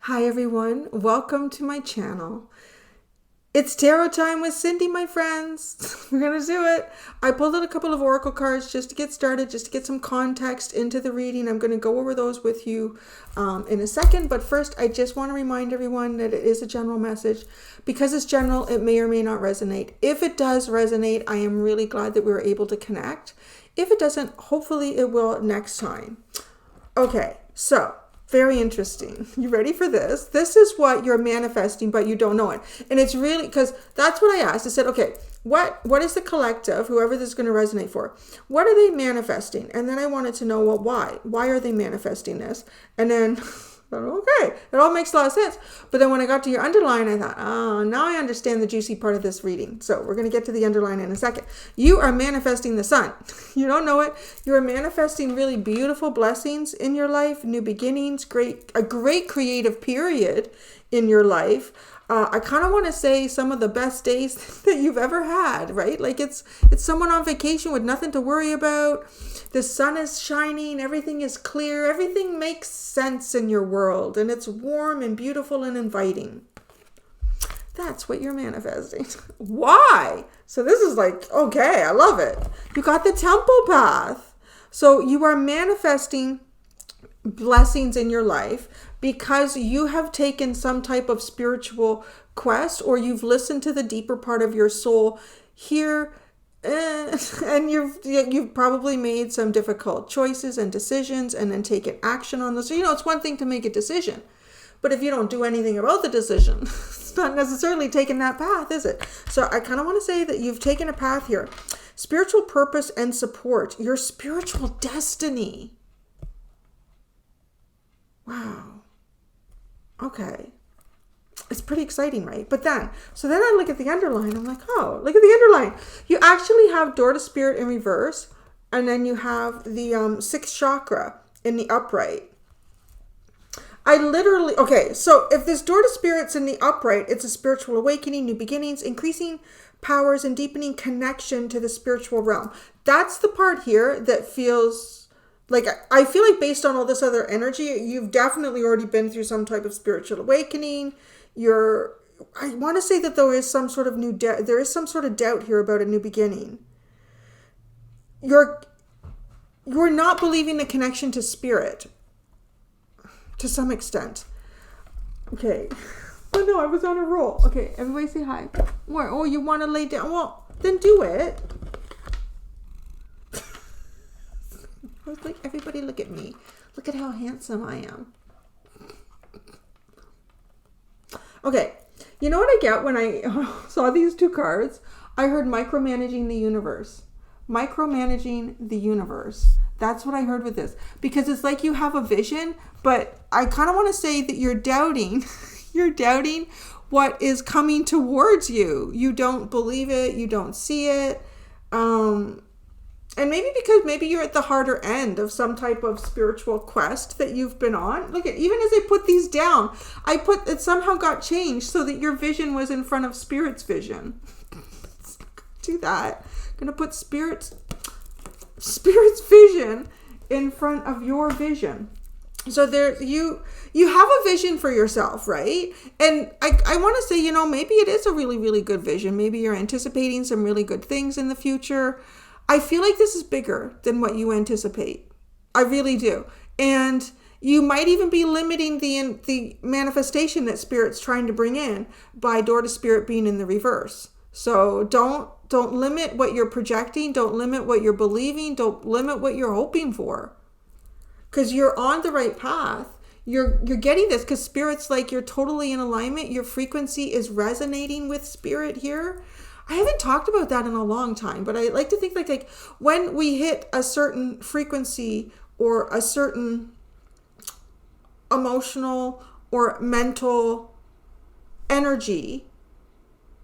Hi everyone, welcome to my channel. It's tarot time with Cindy, my friends. We're gonna do it. I pulled out a couple of oracle cards just to get started, just to get some context into the reading. I'm gonna go over those with you in a second, but first I just want to remind everyone that it is a general message. Because it's general, it may or may not resonate. If it does resonate, I am really glad that we were able to connect. If it doesn't, hopefully it will next time. Okay, so very interesting. You ready for this? This is what you're manifesting, but you don't know it. And it's really, because that's what I asked. I said, okay, what is the collective, whoever this is going to resonate for, what are they manifesting? And then I wanted to know, well, why? Why are they manifesting this? And then, okay, it all makes a lot of sense. But then when I got to your underline, I thought, oh, now I understand the juicy part of this reading. So we're going to get to the underline in a second. You are manifesting the sun. You don't know it. You are manifesting really beautiful blessings in your life, new beginnings, a great creative period in your life. I kind of want to say some of the best days that you've ever had, right? Like it's someone on vacation with nothing to worry about. The sun is shining, everything is clear, everything makes sense in your world, and it's warm and beautiful and inviting. That's what you're manifesting. Why? So this is like, okay, I love it. You got the temple path. So you are manifesting blessings in your life because you have taken some type of spiritual quest, or you've listened to the deeper part of your soul here, and you've probably made some difficult choices and decisions and then taken action on those. So, it's one thing to make a decision, but if you don't do anything about the decision, it's not necessarily taking that path, is it? So I kind of want to say that you've taken a path here. Spiritual purpose and support, your spiritual destiny. Wow. Okay. It's pretty exciting, right? But then I look at the underline. I'm like, oh, look at the underline. You actually have door to spirit in reverse. And then you have the sixth chakra in the upright. Okay, so if this door to spirit's in the upright, it's a spiritual awakening, new beginnings, increasing powers, and deepening connection to the spiritual realm. That's the part here that feels like, I feel like based on all this other energy, you've definitely already been through some type of spiritual awakening. I want to say that there is some sort of there is some sort of doubt here about a new beginning. You're not believing the connection to spirit to some extent. Okay. Oh no, I was on a roll. Okay, everybody say hi. More. Oh, you want to lay down? Well, then do it. I was like, everybody look at me. Look at how handsome I am. Okay, you know what I get when I saw these two cards? I heard micromanaging the universe. Micromanaging the universe. That's what I heard with this. Because it's like you have a vision, but I kind of want to say that you're doubting. You're doubting what is coming towards you. You don't believe it. You don't see it. And maybe because you're at the harder end of some type of spiritual quest that you've been on. Look at, even as I put these down, it somehow got changed so that your vision was in front of spirit's vision. Do that. I'm going to put spirit's vision in front of your vision. So there, you have a vision for yourself, right? And I want to say, maybe it is a really, really good vision. Maybe you're anticipating some really good things in the future. I feel like this is bigger than what you anticipate. I really do. And you might even be limiting the manifestation that spirit's trying to bring in by door to spirit being in the reverse. So don't limit what you're projecting. Don't limit what you're believing. Don't limit what you're hoping for. Because you're on the right path. You're getting this because spirit's like, you're totally in alignment. Your frequency is resonating with spirit here. I haven't talked about that in a long time, but I like to think like when we hit a certain frequency or a certain emotional or mental energy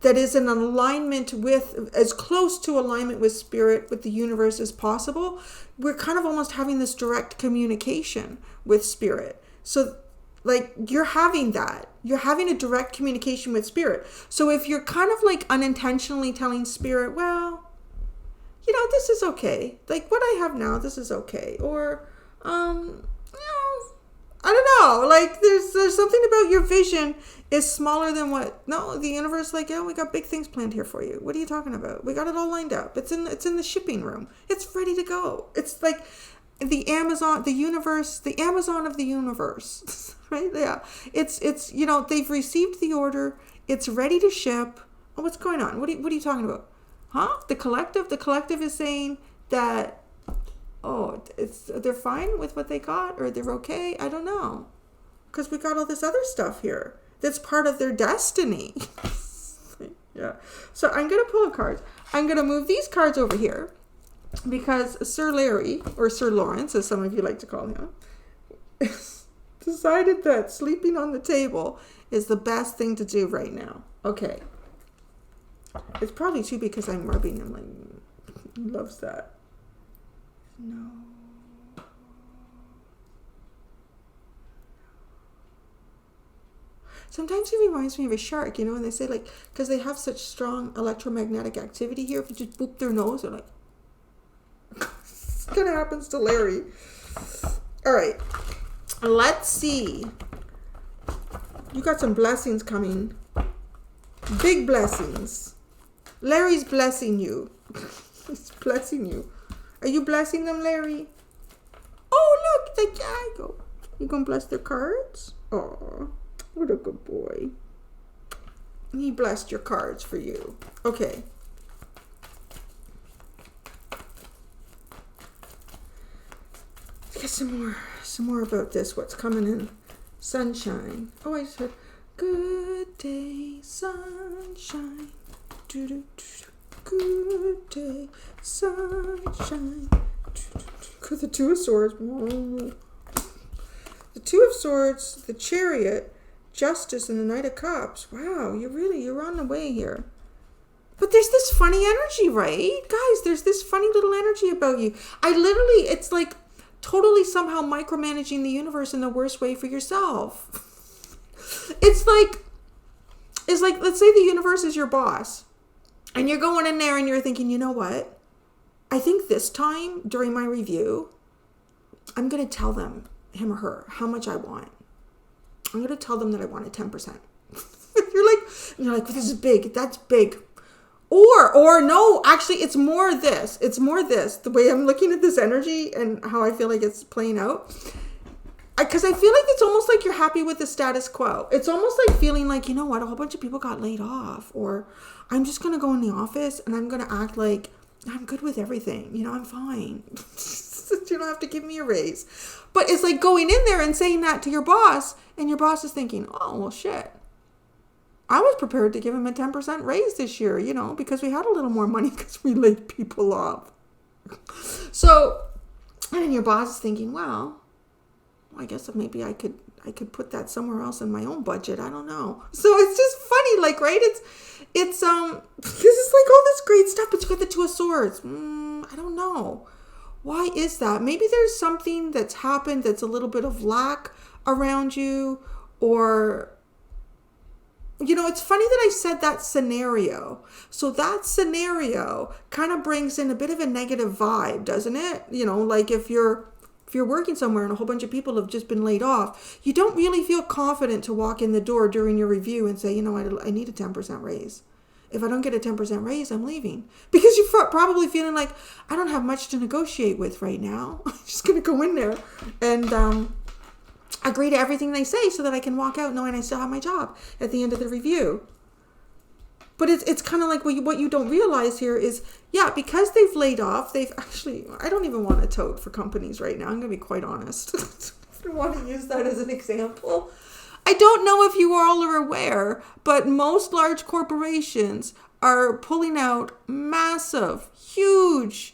that is in alignment with, as close to alignment with spirit, with the universe as possible, we're kind of almost having this direct communication with spirit. So like you're having that. You're having a direct communication with spirit. So if you're kind of like unintentionally telling spirit, well, this is okay. Like what I have now, this is okay. Or, I don't know. Like there's something about your vision is smaller than what. No, the universe like, yeah, we got big things planned here for you. What are you talking about? We got it all lined up. It's in the shipping room. It's ready to go. It's like the Amazon, the universe, the Amazon of the universe, right? Yeah. It's they've received the order. It's ready to ship. Oh, what's going on? What are you talking about? Huh? The collective is saying that. Oh, they're fine with what they got, or they're okay. I don't know, because we got all this other stuff here that's part of their destiny. Yeah. So I'm gonna pull a card. I'm gonna move these cards over here because Sir Larry, or Sir Lawrence, as some of you like to call him, decided that sleeping on the table is the best thing to do right now. Okay. It's probably too because I'm rubbing him. Like, he loves that. No. Sometimes he reminds me of a shark, and they say like, because they have such strong electromagnetic activity here, if you just boop their nose, they're like, it kind of happens to Larry. All right, let's see. You got some blessings coming. Big blessings. Larry's blessing you. He's blessing you. Are you blessing them, Larry? Oh, look, the Jago. You gonna bless their cards? Oh, what a good boy. He blessed your cards for you. Okay. Let's get some more about this. What's coming in? Sunshine. Oh, I said, good day, sunshine. Good day, sunshine. The Two of Swords. The Two of Swords, the Chariot, Justice, and the Knight of Cups. Wow, you're on the way here. But there's this funny energy, right? Guys, there's this funny little energy about you. It's like totally somehow micromanaging the universe in the worst way for yourself. It's like, let's say the universe is your boss. And you're going in there and you're thinking, you know what? I think this time during my review, I'm going to tell them, him or her, how much I want. I'm going to tell them that I want a 10%. you're like, this is big. That's big. Or no, actually, it's more this. It's more this. The way I'm looking at this energy and how I feel like it's playing out. Because I feel like it's almost like you're happy with the status quo. It's almost like feeling like, you know what, a whole bunch of people got laid off. Or I'm just going to go in the office and I'm going to act like I'm good with everything. I'm fine. You don't have to give me a raise. But it's like going in there and saying that to your boss. And your boss is thinking, oh, well, shit. I was prepared to give him a 10% raise this year, because we had a little more money because we laid people off. So, and then your boss is thinking, well, I guess maybe I could put that somewhere else in my own budget. I don't know. So it's just funny, like, right? It's this is like all this great stuff, but you got the Two of Swords. I don't know. Why is that? Maybe there's something that's happened that's a little bit of lack around you, or, it's funny that I said that scenario. So that scenario kind of brings in a bit of a negative vibe, doesn't it? Like if you're working somewhere and a whole bunch of people have just been laid off, you don't really feel confident to walk in the door during your review and say, I need a 10% raise. If I don't get a 10% raise, I'm leaving. Because you're probably feeling like, I don't have much to negotiate with right now. I'm just going to go in there and agree to everything they say so that I can walk out knowing I still have my job at the end of the review. But it's kind of like what you don't realize here is, because they've laid off, they've actually, I don't even want to tote for companies right now. I'm going to be quite honest. I want to use that as an example. I don't know if you all are aware, but most large corporations are pulling out massive, huge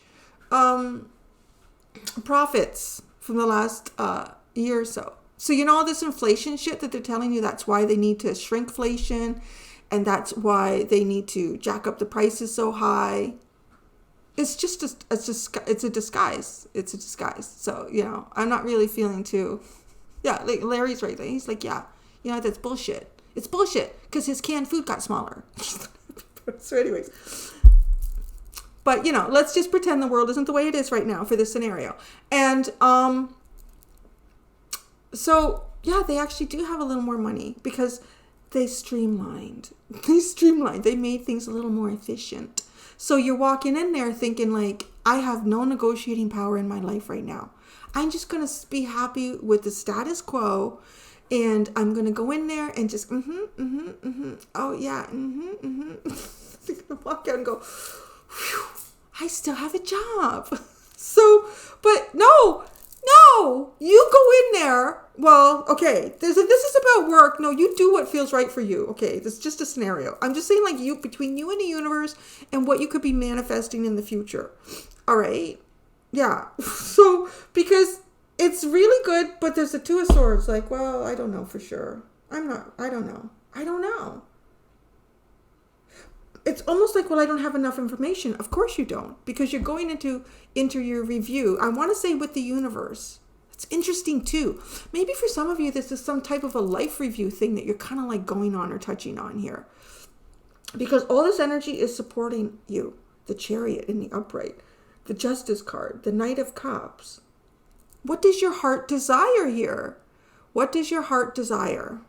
profits from the last year or so. So all this inflation shit that they're telling you, that's why they need to shrinkflation. And that's why they need to jack up the prices so high. It's a disguise. It's a disguise. So, I'm not really feeling too. Yeah, like Larry's right there. He's like, that's bullshit. It's bullshit because his canned food got smaller. So anyways. But, let's just pretend the world isn't the way it is right now for this scenario. And So yeah, they actually do have a little more money because they streamlined. They made things a little more efficient. So you're walking in there thinking like, I have no negotiating power in my life right now. I'm just going to be happy with the status quo, and I'm going to go in there and just, oh yeah, I'm going to walk out and go, whew, I still have a job. So, but no, you go in there. Well, okay, this is about work. No, you do what feels right for you. Okay, this is just a scenario. I'm just saying, like, you, between you and the universe and what you could be manifesting in the future. All right, yeah. So because it's really good, but there's the Two of Swords. Like, well, I don't know for sure. I don't know. It's almost like, well, I don't have enough information. Of course you don't, because you're going into your review. I want to say with the universe. It's interesting too. Maybe for some of you, this is some type of a life review thing that you're kind of like going on or touching on here. Because all this energy is supporting you. The Chariot in the upright, the Justice card, the Knight of Cups. What does your heart desire here? What does your heart desire?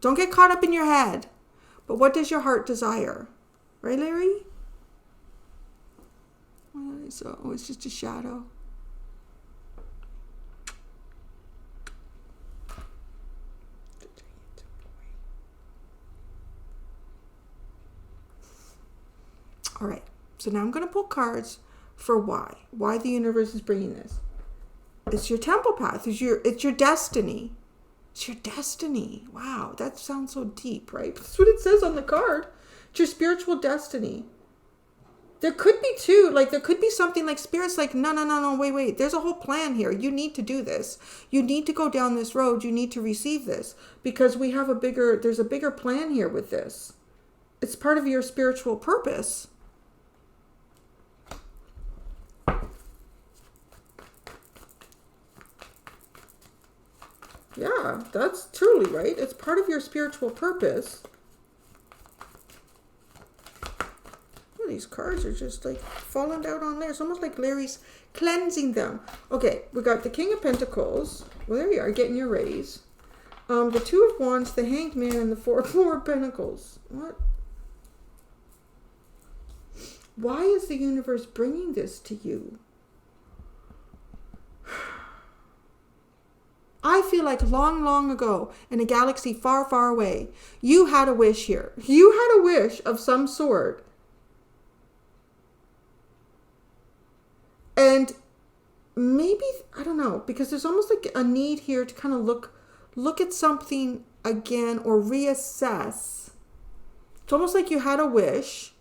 Don't get caught up in your head. But what does your heart desire? Right, Larry? So it's just a shadow. All right. So now I'm going to pull cards for why. Why the universe is bringing this. It's your temple path. It's your destiny. It's your destiny. Wow, that sounds so deep, right? That's what it says on the card. It's your spiritual destiny. There could be too, like there could be something like Spirit's like, no, wait. There's a whole plan here. You need to do this. You need to go down this road. You need to receive this because there's a bigger plan here with this. It's part of your spiritual purpose. Yeah, that's truly right. It's part of your spiritual purpose. Oh, these cards are just like falling out on there. It's almost like Larry's cleansing them. Okay, we got the King of Pentacles. Well, there you are, getting your raise. The Two of Wands, the Hanged Man, and the Four of Pentacles. What? Why is the universe bringing this to you? I feel like long ago in a galaxy far away, you had a wish here. You had a wish of some sort. And maybe, I don't know, because there's almost like a need here to kind of look at something again or reassess. It's almost like you had a wish.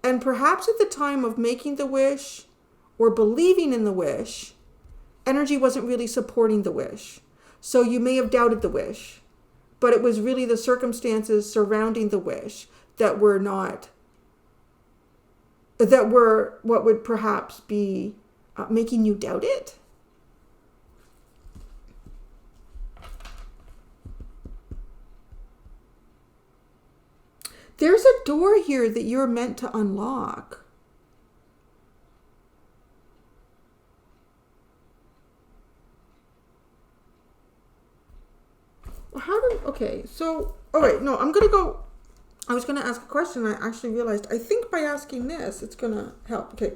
And perhaps at the time of making the wish or believing in the wish, energy wasn't really supporting the wish. So you may have doubted the wish, but it was really the circumstances surrounding the wish that were what would perhaps be making you doubt it. There's a door here that you're meant to unlock. Okay, so, all right, no, I'm going to go, I was going to ask a question. I actually realized, I think by asking this, it's going to help. Okay,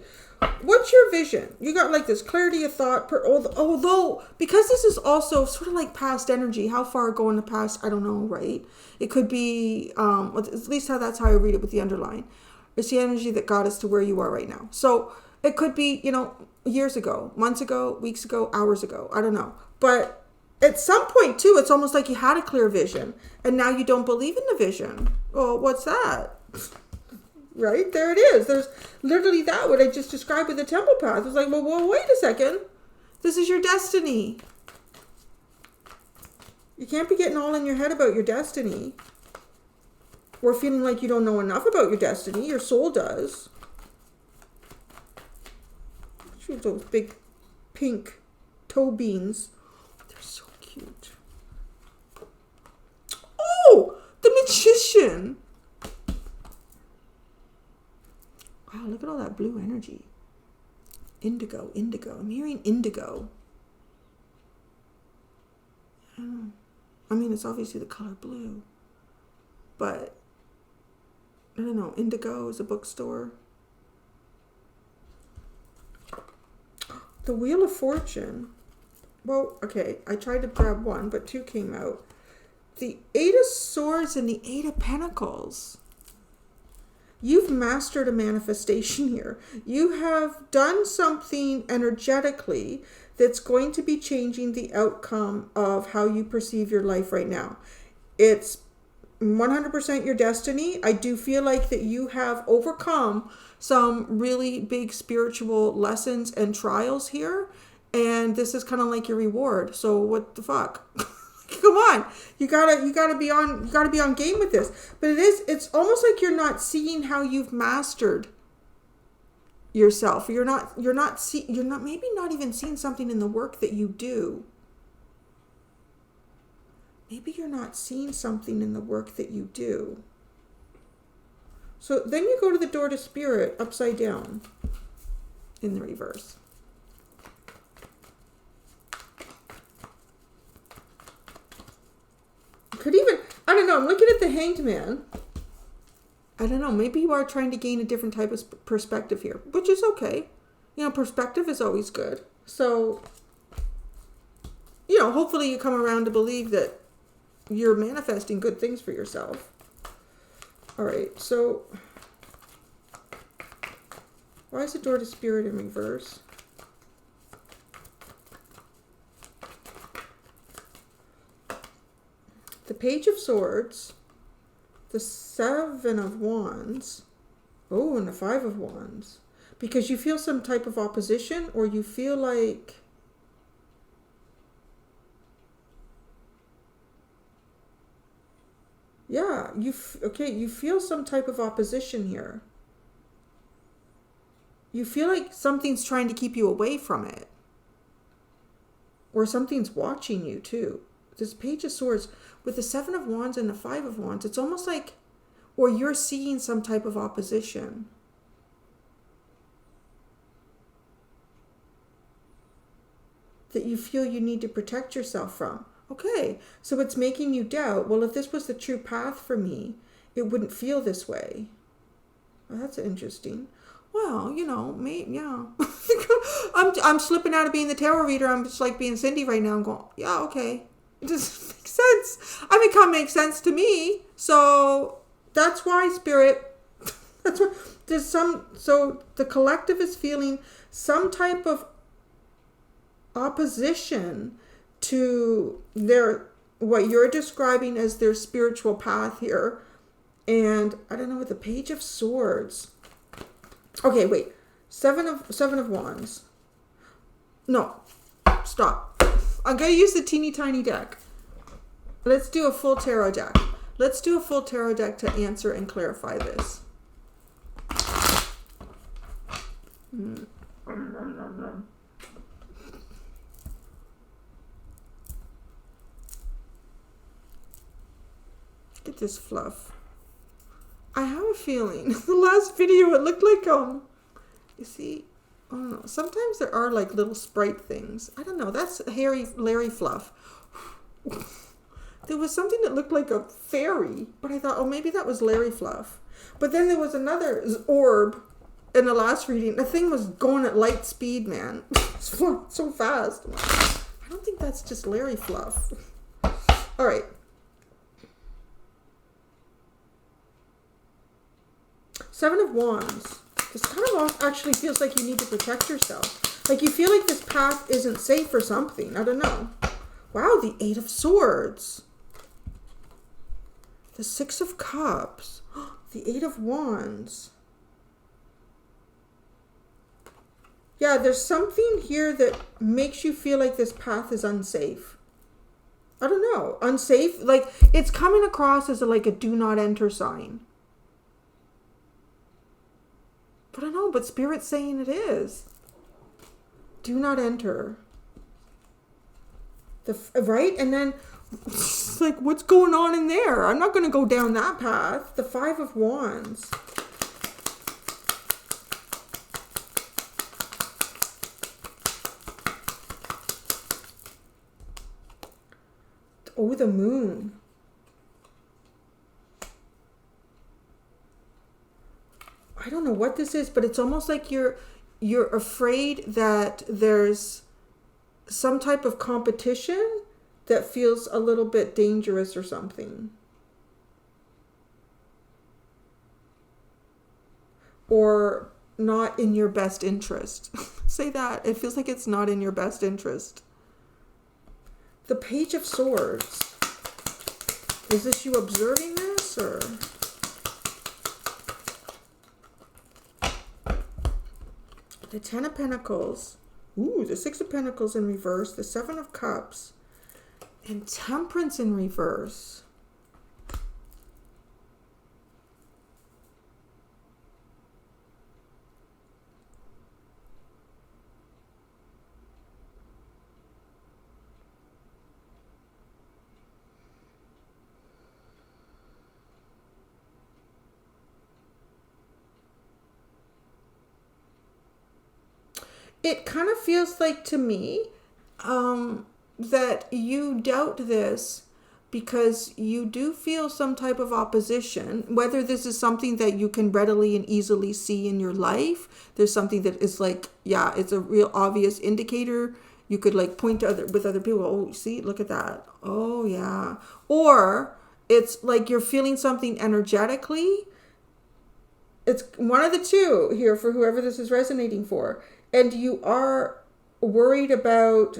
what's your vision? You got like this clarity of thought, although, because this is also sort of like past energy, how far ago in the past, I don't know, right? It could be, at least that's how I read it with the underline. It's the energy that got us to where you are right now. So it could be, years ago, months ago, weeks ago, hours ago, I don't know. But at some point, too, it's almost like you had a clear vision, and now you don't believe in the vision. Well, what's that? Right? There it is. There's literally that, what I just described with the temple path. It's like, well, wait a second. This is your destiny. You can't be getting all in your head about your destiny. Or feeling like you don't know enough about your destiny. Your soul does. Shoot, those big pink toe beans. So cute. Oh, the Magician. Wow, look at all that blue energy. Indigo. I'm hearing indigo. I mean, it's obviously the color blue, but I don't know. Indigo is a bookstore. The Wheel of Fortune. Well, okay, I tried to grab one, but two came out. The Eight of Swords and the Eight of Pentacles. You've mastered a manifestation here. You have done something energetically that's going to be changing the outcome of how you perceive your life right now. It's 100% your destiny. I do feel like that you have overcome some really big spiritual lessons and trials here. And this is kind of like your reward. So what the fuck? Come on. You gotta be on game with this. But it's almost like you're not seeing how you've mastered yourself. You're not maybe not even seeing something in the work that you do. Maybe you're not seeing something in the work that you do. So then you go to the Door to Spirit upside down in the reverse. Could even, I don't know, I'm looking at the Hanged Man. I don't know, maybe you are trying to gain a different type of perspective here, which is okay. You know, perspective is always good. So, you know, hopefully you come around to believe that you're manifesting good things for yourself. All right, so why is the Door to Spirit in reverse? The Page of Swords, the Seven of Wands, oh, and the Five of Wands. Because you feel some type of opposition, or you feel like yeah, you feel some type of opposition here. You feel like something's trying to keep you away from it. Or something's watching you too. This Page of Swords with the Seven of Wands and the Five of Wands, it's almost like, or you're seeing some type of opposition. That you feel you need to protect yourself from. Okay, so it's making you doubt, well, if this was the true path for me, it wouldn't feel this way. Well, that's interesting. Well, you know, yeah. I'm slipping out of being the tarot reader. I'm just like being Cindy right now. I'm going, yeah, okay. It just makes sense. I mean, it can't make sense to me. So that's why, Spirit, that's what so the collective is feeling some type of opposition to what you're describing as their spiritual path here. And I don't know, with the Page of Swords. Okay, wait. Seven of Wands. No. Stop. I'm going to use the teeny tiny deck. Let's do a full tarot deck. Let's do a full tarot deck to answer and clarify this. Look at this fluff. I have a feeling the last video it looked like you see, I don't know, sometimes there are like little sprite things. I don't know, that's Larry Fluff. There was something that looked like a fairy, but I thought, oh, maybe that was Larry Fluff. But then there was another orb in the last reading. The thing was going at light speed, man. It's so fast. I don't think that's just Larry Fluff. All right. Seven of Wands. This kind of actually feels like you need to protect yourself. Like you feel like this path isn't safe or something. I don't know. Wow, the Eight of Swords. The Six of Cups. The Eight of Wands. Yeah, there's something here that makes you feel like this path is unsafe. I don't know. Unsafe? Like it's coming across as like a do not enter sign. But I don't know, but Spirit's saying it is. Do not enter. Right? And then it's like, what's going on in there? I'm not going to go down that path. The Five of Wands. Oh, the moon. I don't know what this is, but it's almost like you're afraid that there's some type of competition that feels a little bit dangerous or something. Or not in your best interest. Say that. It feels like it's not in your best interest. The Page of Swords. Is this you observing this, or? The Ten of Pentacles. Ooh, the Six of Pentacles in reverse. The Seven of Cups. And Temperance in reverse. It kind of feels like to me that you doubt this because you do feel some type of opposition, whether this is something that you can readily and easily see in your life. There's something that is like, yeah, it's a real obvious indicator. You could like point to other people. Oh, see, look at that. Oh, yeah. Or it's like you're feeling something energetically. It's one of the two here for whoever this is resonating for. And you are worried about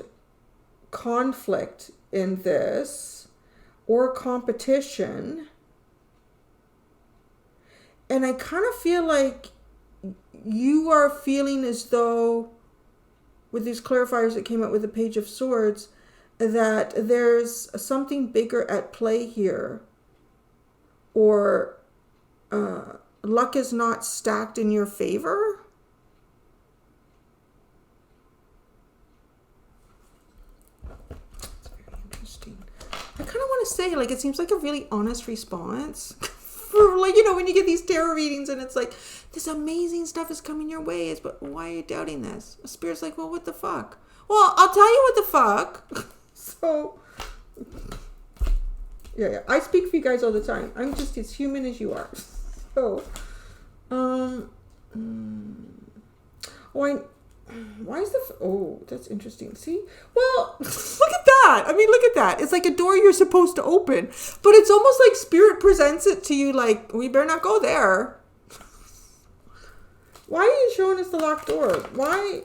conflict in this or competition. And I kind of feel like you are feeling as though, with these clarifiers that came out with the Page of Swords, that there's something bigger at play here. Or luck is not stacked in your favor. I kind of want to say, like, it seems like a really honest response for, like, you know, when you get these tarot readings and it's like, this amazing stuff is coming your way. But why are you doubting this? A Spirit's like, well, what the fuck? Well, I'll tell you what the fuck. So, yeah. I speak for you guys all the time. I'm just as human as you are. So, why is oh, that's interesting. See? Well, look at that. I mean, look at that. It's like a door you're supposed to open. But it's almost like Spirit presents it to you like, we better not go there. Why are you showing us the locked door? Why?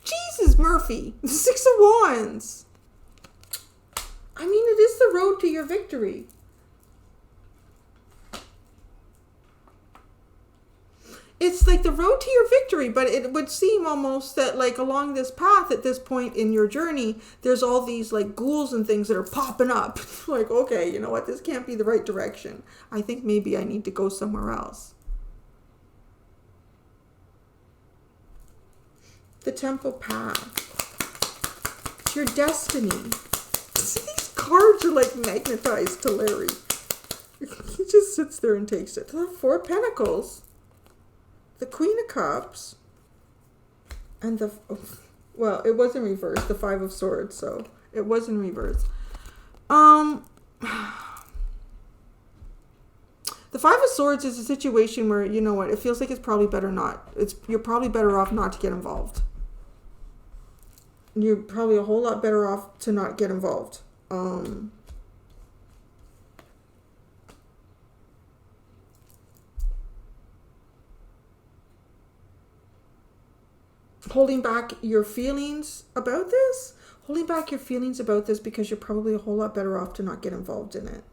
Jesus, Murphy. Six of Wands. I mean, it is the road to your victory. It's like the road to your victory, but it would seem almost that like along this path at this point in your journey, there's all these like ghouls and things that are popping up. Like, okay, you know what? This can't be the right direction. I think maybe I need to go somewhere else. The Temple Path. It's your destiny. See, these cards are like magnetized to Larry. He just sits there and takes it. The Four of Pentacles. The Queen of Cups. And the... Well, it was in reverse. The Five of Swords. So, it was in reverse. The Five of Swords is a situation where, you know what, it feels like it's probably better not. You're probably better off not to get involved. You're probably a whole lot better off to not get involved. Holding back your feelings about this? Holding back your feelings about this because you're probably a whole lot better off to not get involved in it.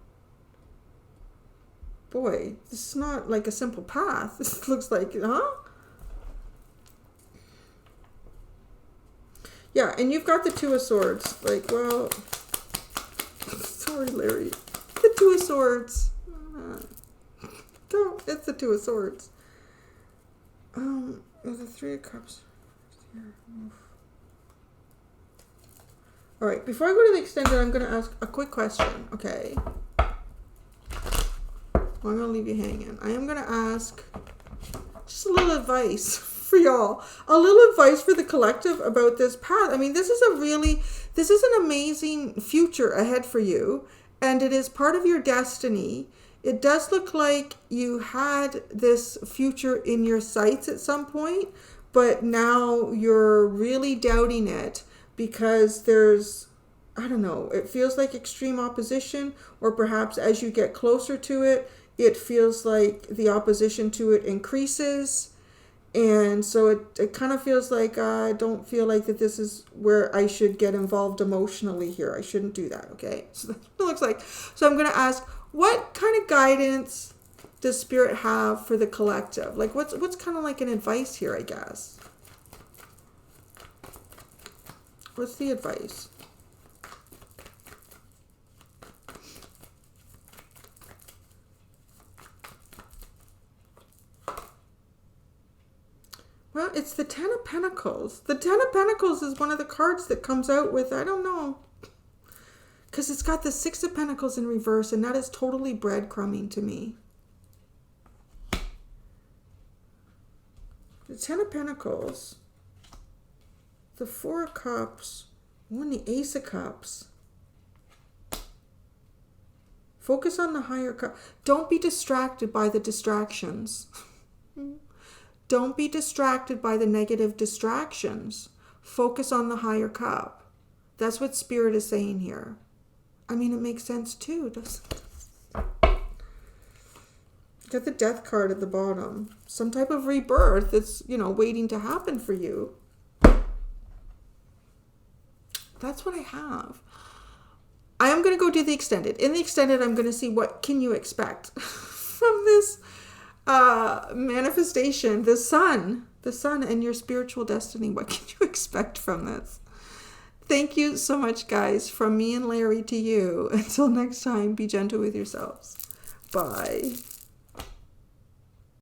Boy, this is not like a simple path. This looks like, huh? Yeah, and you've got the Two of Swords. Like, well, sorry, Larry. The Two of Swords. Don't. It's the Two of Swords. The Three of Cups. All right. Before I go to the extended, I'm going to ask a quick question. Okay. I'm going to leave you hanging. I am going to ask just a little advice for y'all. A little advice for the collective about this path. I mean, this is an amazing future ahead for you, and it is part of your destiny. It does look like you had this future in your sights at some point, but now you're really doubting it because there's, I don't know, it feels like extreme opposition, or perhaps as you get closer to it, it feels like the opposition to it increases. And so it kind of feels like I don't feel like that this is where I should get involved emotionally here. I shouldn't do that, okay? So that's what it looks like. So I'm going to ask, what kind of guidance does Spirit have for the collective? Like what's kind of like an advice here, I guess? What's the advice? Well, it's the Ten of Pentacles. The Ten of Pentacles is one of the cards that comes out with, I don't know, because it's got the Six of Pentacles in reverse, and that is totally breadcrumbing to me. The Ten of Pentacles, the Four of Cups, and the Ace of Cups. Focus on the higher cup. Don't be distracted by the distractions. Don't be distracted by the negative distractions. Focus on the higher cup. That's what Spirit is saying here. I mean, it makes sense too, doesn't it? Got the Death card at the bottom. Some type of rebirth that's, waiting to happen for you. That's what I have. I am going to go do the extended. In the extended, I'm going to see what can you expect from this manifestation, the sun and your spiritual destiny. What can you expect from this? Thank you so much, guys. From me and Larry to you. Until next time, be gentle with yourselves. Bye.